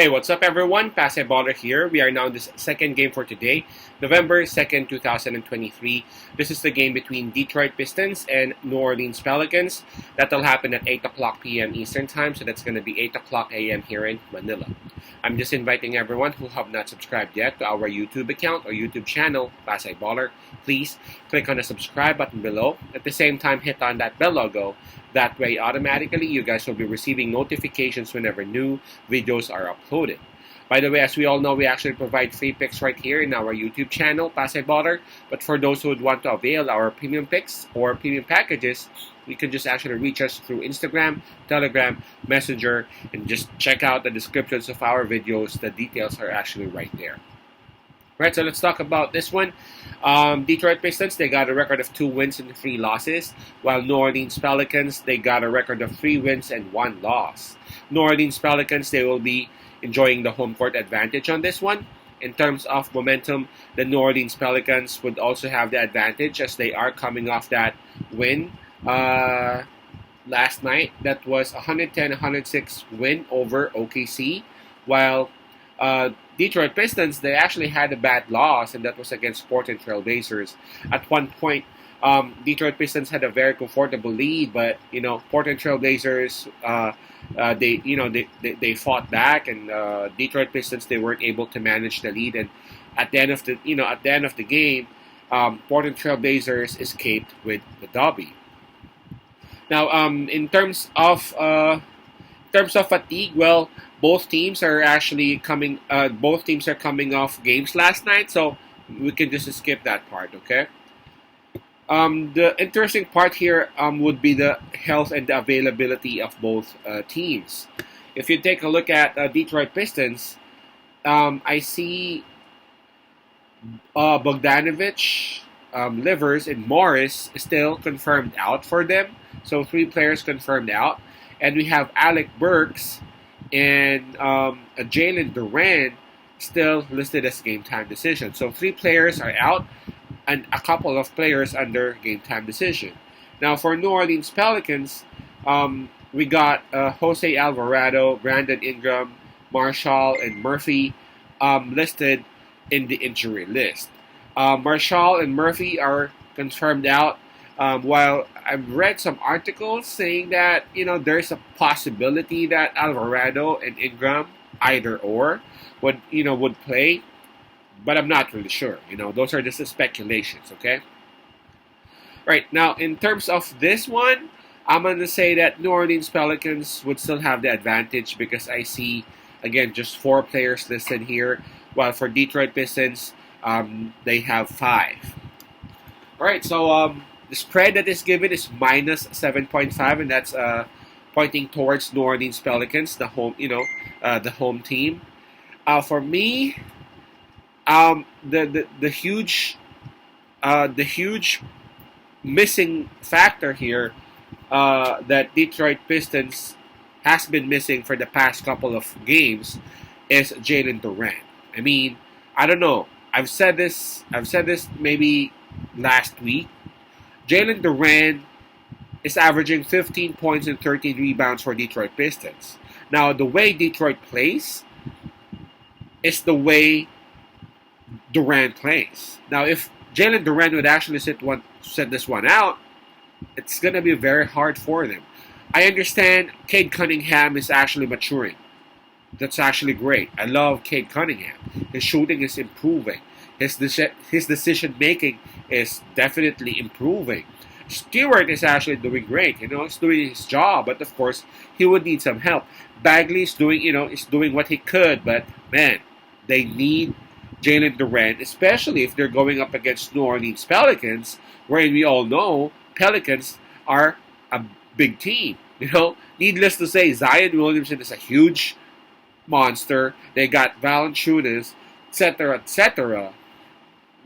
Hey, what's up everyone? Baller here. We are now in this second game for today, November 2nd, 2023. This is the game between Detroit Pistons and New Orleans Pelicans. That'll happen at 8 o'clock p.m. Eastern Time, so that's going to be 8 o'clock a.m. here in Manila. I'm just inviting everyone who have not subscribed yet to our YouTube account or YouTube channel, Baller. Please click on the subscribe button below. At the same time, hit on that bell logo. That way, automatically, you guys will be receiving notifications whenever new videos are uploaded. By the way, as we all know, we actually provide free picks right here in our YouTube channel, Baller. But for those who would want to avail our premium picks or premium packages, you can just actually reach us through Instagram, Telegram, Messenger, and just check out the descriptions of our videos. The details are actually right there. Right, so let's talk about this one. Detroit Pistons, they got a record of 2 wins and 3 losses, while New Orleans Pelicans, they got a record of 3 wins and 1 loss. New Orleans Pelicans, they will be enjoying the home court advantage on this one. In terms of momentum, the New Orleans Pelicans would also have the advantage as they are coming off that win last night. That was 110-106 win over OKC, while Detroit Pistons, they actually had a bad loss, and that was against Portland Trail Blazers. At one point, Detroit Pistons had a very comfortable lead, but Portland Trail Blazers, they fought back, and Detroit Pistons, they weren't able to manage the lead, and at the end of the game, Portland Trail Blazers escaped with the W. Now, in terms of fatigue, well, both teams are coming off games last night, so we can just skip that part, okay? The interesting part here would be the health and the availability of both teams. If you take a look at Detroit Pistons, I see Bogdanovich, Livers, and Morris still confirmed out for them. So 3 players confirmed out. And we have Alec Burks and Jalen Duren still listed as game time decision. So 3 players are out and a couple of players under game time decision. Now for New Orleans Pelicans, we got Jose Alvarado, Brandon Ingram, Marshall, and Murphy listed in the injury list. Marshall and Murphy are confirmed out. While I've read some articles saying that there's a possibility that Alvarado and Ingram either or would play, but I'm not really sure. Those are just the speculations. Okay. Right now, in terms of this one, I'm gonna say that New Orleans Pelicans would still have the advantage because I see again just 4 players listed here, while for Detroit Pistons, they have 5. All right, so the spread that is given is minus 7.5, and that's pointing towards New Orleans Pelicans, the home team. For me, the huge missing factor here that Detroit Pistons has been missing for the past couple of games is Jalen Duren. I mean, I don't know. I've said this maybe last week. Jalen Duren is averaging 15 points and 13 rebounds for Detroit Pistons. Now, the way Detroit plays is the way Duren plays. Now, if Jalen Duren would actually set this one out, it's going to be very hard for them. I understand Cade Cunningham is actually maturing. That's actually great. I love Cade Cunningham. His shooting is improving. His decision making is definitely improving. Stewart is actually doing great. He's doing his job, but of course he would need some help. Bagley is doing what he could, but man, they need Jalen Duren, especially if they're going up against New Orleans Pelicans, wherein we all know Pelicans are a big team. Needless to say, Zion Williamson is a huge monster. They got Valanciunas, etc., etc.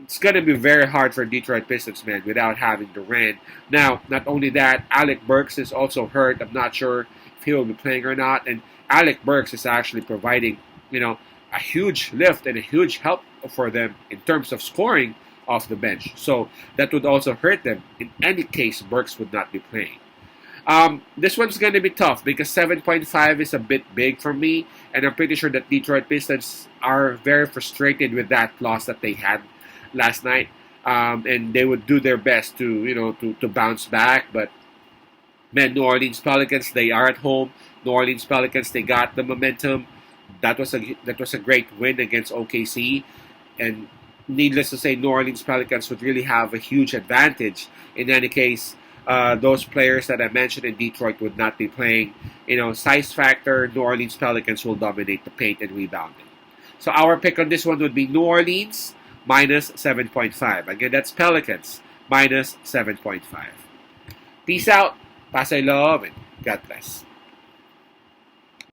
It's going to be very hard for Detroit Pistons, man, without having Duren. Now, not only that, Alec Burks is also hurt. I'm not sure if he will be playing or not. And Alec Burks is actually providing, a huge lift and a huge help for them in terms of scoring off the bench. So that would also hurt them. In any case, Burks would not be playing. This one's going to be tough because 7.5 is a bit big for me, and I'm pretty sure that Detroit Pistons are very frustrated with that loss that they had last night, and they would do their best to to bounce back. But man, New Orleans Pelicans, they are at home. New Orleans Pelicans, they got the momentum. That was a great win against OKC, and needless to say, New Orleans Pelicans would really have a huge advantage. In any case, those players that I mentioned in Detroit would not be playing. Size factor, New Orleans Pelicans will dominate the paint and rebounding. So our pick on this one would be New Orleans minus 7.5. Again, that's Pelicans minus 7.5. Peace out, pasay love, and God bless.